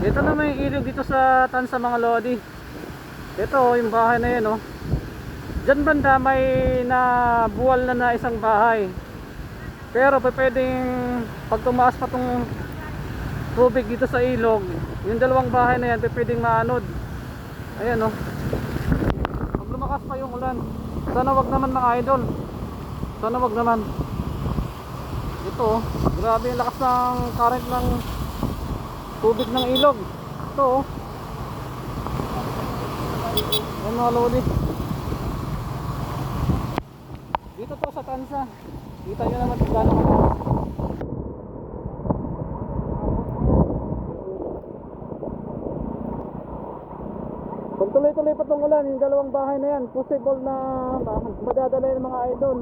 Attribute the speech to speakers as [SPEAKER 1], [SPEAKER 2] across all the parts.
[SPEAKER 1] Ito na may ilog dito sa Tansa mga lodi. Ito yung bahay na yan, oh. Diyan banda may nabuwal na isang bahay. Pero pwedeng pag tumaas pa tong tubig dito sa ilog, yung dalawang bahay na yan pwedeng maanod. Ayan, oh. Pag lumakas pa yung ulan, sana wag naman mga idol. Sana wag naman. Ito, oh. Grabe yung lakas ng current ng tubig ng ilog. Ito, oh. Ayan mga lodi. Dito to sa Tansa. Kita nyo naman kung gano'n ako. Pag tuloy-tuloy pa itong ulan, yung dalawang bahay na yan, possible na madadala yung mga idol.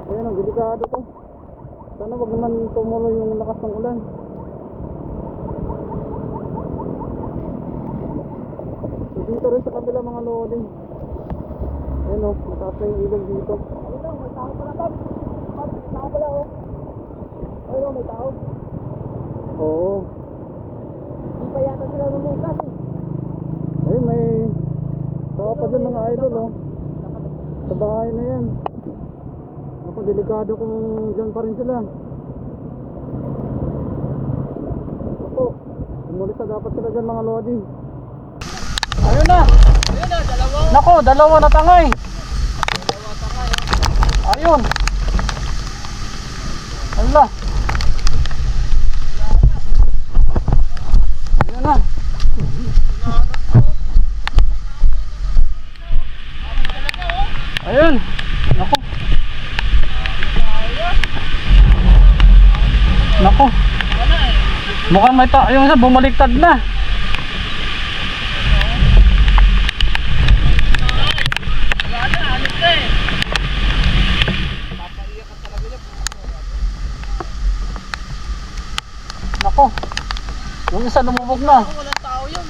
[SPEAKER 1] Ayan, ang delikado to. Sana wag naman tumuloy yung lakas ng ulan. So, dito rin sa kabila mga lodi. Ayan, o, mataas na yung ilog dito.
[SPEAKER 2] May tao pala, Bob. May tao pala, oh. Ayun, may tao.
[SPEAKER 1] Oo.
[SPEAKER 2] Hindi pa yata sila lumukas, eh.
[SPEAKER 1] Ayun, may tao pa dyan mga idol, oh. Sa bahay na yan. Ako, delikado kung dyan pa rin sila. Ako, umulit na dapat sila dyan mga lodi. Ayun na!
[SPEAKER 2] Ayun na, dalawa.
[SPEAKER 1] Nako, dalawa na tangay.
[SPEAKER 2] Dalawa tangay, oh.
[SPEAKER 1] Ayun. Ala. Ayun na. Ayun. Nako. Nako. Mukhang may yung isa bumaliktad na. Nako. Yung isa lumubog na.
[SPEAKER 2] Walang tao yun.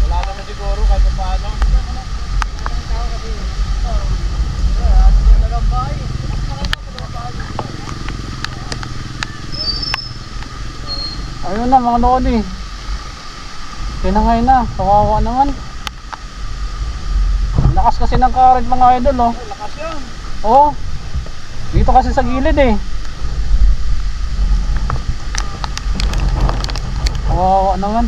[SPEAKER 3] Wala naman siguro kahit paano.
[SPEAKER 2] Walang tao kasi. Dalawang bahay. Dalawang bahay.
[SPEAKER 1] Ayun na mga lodi. Pinangay na. Kawawa naman. Lakas kasi ng current mga idol, oh.
[SPEAKER 3] Ay, lakas yan.
[SPEAKER 1] Oo. Dito kasi sa gilid eh. Kawawa naman.